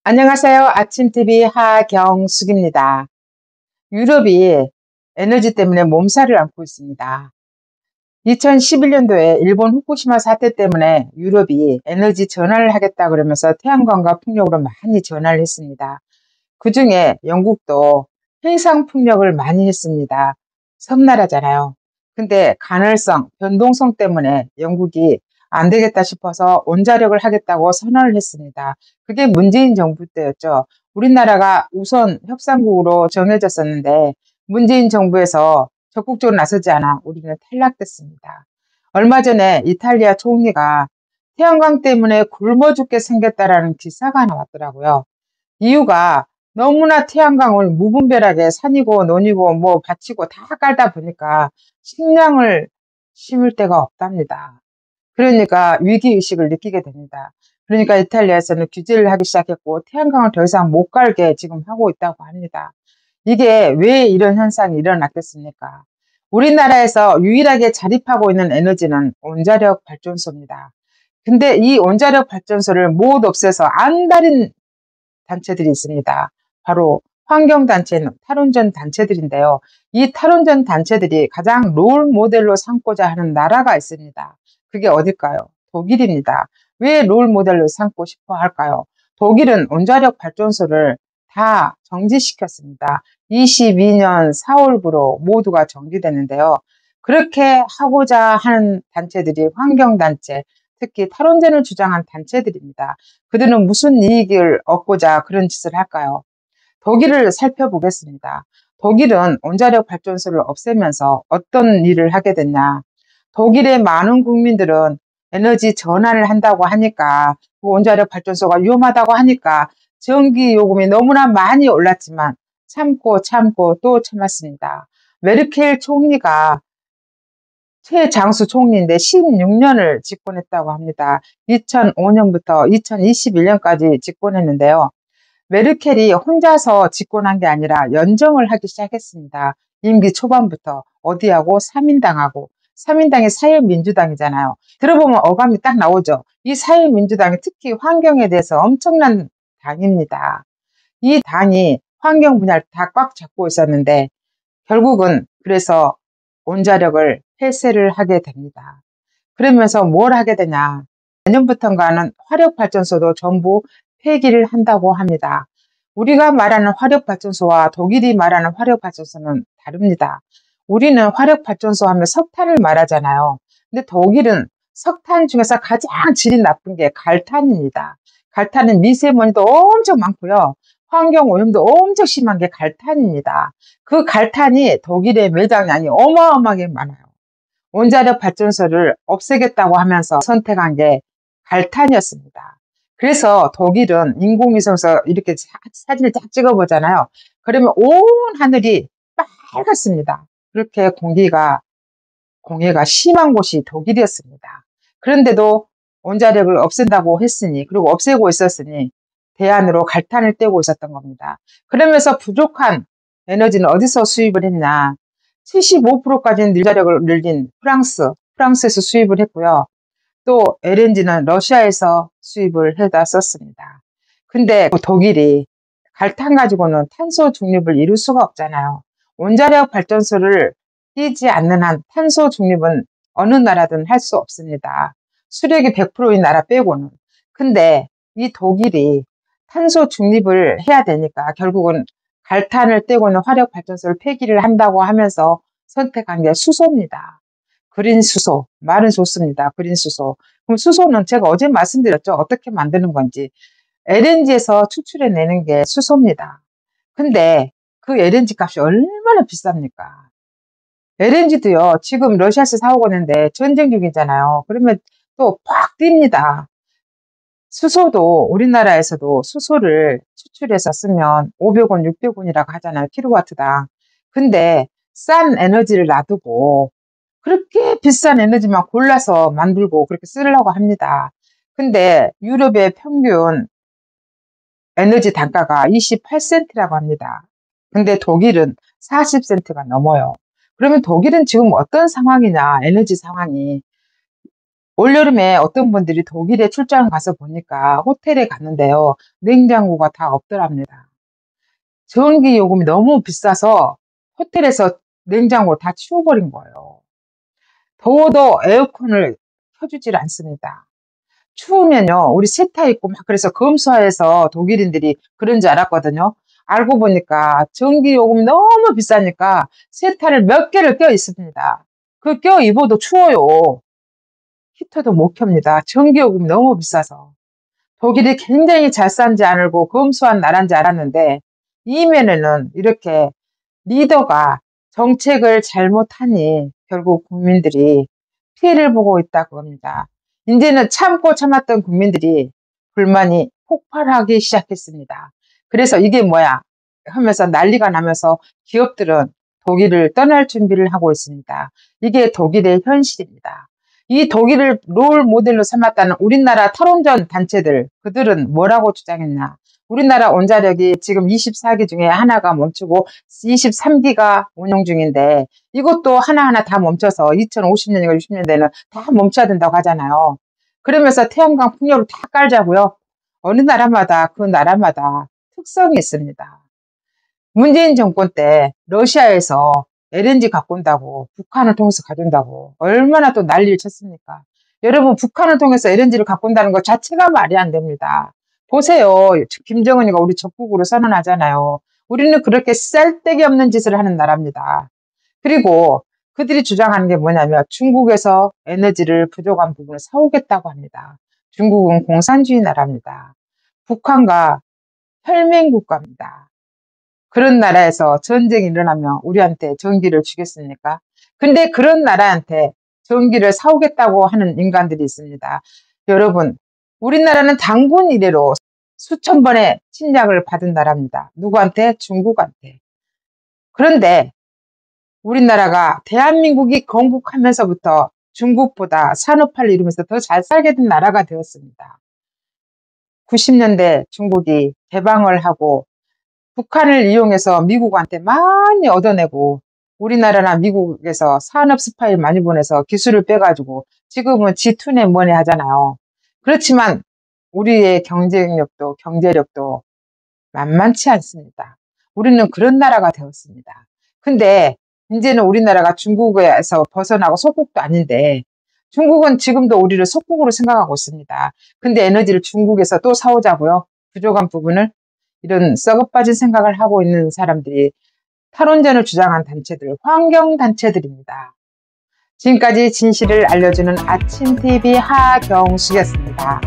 안녕하세요. 아침TV 하경숙입니다. 유럽이 에너지 때문에 몸살을 앓고 있습니다. 2011년도에 일본 후쿠시마 사태 때문에 유럽이 에너지 전환을 하겠다 그러면서 태양광과 풍력으로 많이 전환을 했습니다. 그 중에 영국도 해상 풍력을 많이 했습니다. 섬나라잖아요. 근데 간헐성, 변동성 때문에 영국이 안 되겠다 싶어서 원자력을 하겠다고 선언을 했습니다. 그게 문재인 정부 때였죠. 우리나라가 우선 협상국으로 정해졌었는데 문재인 정부에서 적극적으로 나서지 않아 우리는 탈락됐습니다. 얼마 전에 이탈리아 총리가 태양광 때문에 굶어 죽게 생겼다라는 기사가 나왔더라고요. 이유가 너무나 태양광을 무분별하게 산이고 논이고 뭐 밭이고 다 깔다 보니까 식량을 심을 데가 없답니다. 그러니까 위기의식을 느끼게 됩니다. 그러니까 이탈리아에서는 규제를 하기 시작했고 태양광을 더 이상 못 깔게 지금 하고 있다고 합니다. 이게 왜 이런 현상이 일어났겠습니까? 우리나라에서 유일하게 자립하고 있는 에너지는 원자력 발전소입니다. 근데 이 원자력 발전소를 못 없애서 안달인 단체들이 있습니다. 바로 환경단체는 탈원전 단체들인데요. 이 탈원전 단체들이 가장 롤 모델로 삼고자 하는 나라가 있습니다. 그게 어딜까요? 독일입니다. 왜 롤 모델로 삼고 싶어 할까요? 독일은 원자력 발전소를 다 정지시켰습니다. 22년 4월부로 모두가 정지되는데요. 그렇게 하고자 하는 단체들이 환경단체, 특히 탈원전을 주장한 단체들입니다. 그들은 무슨 이익을 얻고자 그런 짓을 할까요? 독일을 살펴보겠습니다. 독일은 원자력 발전소를 없애면서 어떤 일을 하게 됐냐? 독일의 많은 국민들은 에너지 전환을 한다고 하니까 그 원자력 발전소가 위험하다고 하니까 전기 요금이 너무나 많이 올랐지만 참고 또 참았습니다. 메르켈 총리가 최장수 총리인데 16년을 집권했다고 합니다. 2005년부터 2021년까지 집권했는데요. 메르켈이 혼자서 집권한 게 아니라 연정을 하기 시작했습니다. 임기 초반부터 어디하고 3인당하고 3인당이 사회민주당이잖아요. 들어보면 어감이 딱 나오죠. 이 사회민주당이 특히 환경에 대해서 엄청난 당입니다. 이 당이 환경 분야를 다 꽉 잡고 있었는데 결국은 그래서 원자력을 폐쇄를 하게 됩니다. 그러면서 뭘 하게 되냐. 내년부터인가는 화력발전소도 전부 폐기를 한다고 합니다. 우리가 말하는 화력발전소와 독일이 말하는 화력발전소는 다릅니다. 우리는 화력발전소 하면 석탄을 말하잖아요. 근데 독일은 석탄 중에서 가장 질이 나쁜 게 갈탄입니다. 갈탄은 미세먼지도 엄청 많고요. 환경오염도 엄청 심한 게 갈탄입니다. 그 갈탄이 독일의 매장량이 어마어마하게 많아요. 원자력 발전소를 없애겠다고 하면서 선택한 게 갈탄이었습니다. 그래서 독일은 인공위성에서 이렇게 사진을 쫙 찍어보잖아요. 그러면 온 하늘이 빨갛습니다. 그렇게 공해가 심한 곳이 독일이었습니다. 그런데도 원자력을 없앤다고 했으니, 그리고 없애고 있었으니 대안으로 갈탄을 떼고 있었던 겁니다. 그러면서 부족한 에너지는 어디서 수입을 했냐? 75%까지는 원자력을 늘린 프랑스에서 수입을 했고요. 또 LNG는 러시아에서 수입을 해다 썼습니다. 근데 독일이 갈탄 가지고는 탄소 중립을 이룰 수가 없잖아요. 원자력 발전소를 띄지 않는 한 탄소 중립은 어느 나라든 할 수 없습니다. 수력이 100%인 나라 빼고는. 근데 이 독일이 탄소 중립을 해야 되니까 결국은 갈탄을 떼고는 화력 발전소를 폐기를 한다고 하면서 선택한 게 수소입니다. 그린 수소. 말은 좋습니다. 그린 수소. 그럼 수소는 제가 어제 말씀드렸죠. 어떻게 만드는 건지. LNG에서 추출해내는 게 수소입니다. 근데 그 LNG 값이 얼마나 비쌉니까? LNG도요, 지금 러시아에서 사오고 있는데 전쟁 중이잖아요. 그러면 또 팍 뜁니다. 수소도 우리나라에서도 수소를 추출해서 쓰면 500원, 600원이라고 하잖아요. 킬로와트당. 근데 싼 에너지를 놔두고 그렇게 비싼 에너지만 골라서 만들고 그렇게 쓰려고 합니다. 근데 유럽의 평균 에너지 단가가 28센트라고 합니다. 근데 독일은 40센트가 넘어요. 그러면 독일은 지금 어떤 상황이냐, 에너지 상황이. 올여름에 어떤 분들이 독일에 출장 가서 보니까 호텔에 갔는데요. 냉장고가 다 없더랍니다. 전기 요금이 너무 비싸서 호텔에서 냉장고를 다 치워버린 거예요. 더워도 에어컨을 켜주질 않습니다. 추우면요, 우리 세타 있고 막 그래서 검수하에서 독일인들이 그런 줄 알았거든요. 알고 보니까 전기 요금이 너무 비싸니까 세타를 몇 개를 껴 있습니다. 그 껴 입어도 추워요. 히터도 못 켭니다. 전기 요금이 너무 비싸서. 독일이 굉장히 잘 산지 알고 검수한 나라인지 알았는데 이면에는 이렇게 리더가 정책을 잘못하니 결국 국민들이 피해를 보고 있다고 합니다. 이제는 참고 참았던 국민들이 불만이 폭발하기 시작했습니다. 그래서 이게 뭐야 하면서 난리가 나면서 기업들은 독일을 떠날 준비를 하고 있습니다. 이게 독일의 현실입니다. 이 독일을 롤 모델로 삼았다는 우리나라 탈원전 단체들, 그들은 뭐라고 주장했나? 우리나라 원자력이 지금 24기 중에 하나가 멈추고 23기가 운영 중인데 이것도 하나하나 다 멈춰서 2050년이나 60년대는 다 멈춰야 된다고 하잖아요. 그러면서 태양광 풍력을 다 깔자고요. 어느 나라마다 그 나라마다 특성이 있습니다. 문재인 정권 때 러시아에서 LNG 갖고 온다고 북한을 통해서 가져온다고 얼마나 또 난리를 쳤습니까? 여러분 북한을 통해서 LNG를 갖고 온다는 것 자체가 말이 안 됩니다. 보세요. 김정은이가 우리 적국으로 선언하잖아요. 우리는 그렇게 쓸데기 없는 짓을 하는 나라입니다. 그리고 그들이 주장하는 게 뭐냐면 중국에서 에너지를 부족한 부분을 사오겠다고 합니다. 중국은 공산주의 나라입니다. 북한과 혈맹국가입니다. 그런 나라에서 전쟁이 일어나면 우리한테 전기를 주겠습니까? 근데 그런 나라한테 전기를 사오겠다고 하는 인간들이 있습니다. 여러분, 우리나라는 단군 이래로 수천 번의 침략을 받은 나라입니다. 누구한테? 중국한테. 그런데 우리나라가 대한민국이 건국하면서부터 중국보다 산업화를 이루면서 더 잘 살게 된 나라가 되었습니다. 90년대 중국이 개방을 하고 북한을 이용해서 미국한테 많이 얻어내고 우리나라나 미국에서 산업 스파이 많이 보내서 기술을 빼가지고 지금은 G2네 뭐네 하잖아요. 그렇지만 우리의 경쟁력도 경제력도 만만치 않습니다. 우리는 그런 나라가 되었습니다. 근데 이제는 우리나라가 중국에서 벗어나고 속국도 아닌데 중국은 지금도 우리를 속국으로 생각하고 있습니다. 근데 에너지를 중국에서 또 사오자고요? 부족한 부분을? 이런 썩어빠진 생각을 하고 있는 사람들이 탈원전을 주장한 단체들, 환경단체들입니다. 지금까지 진실을 알려주는 아침TV 하경숙이었습니다.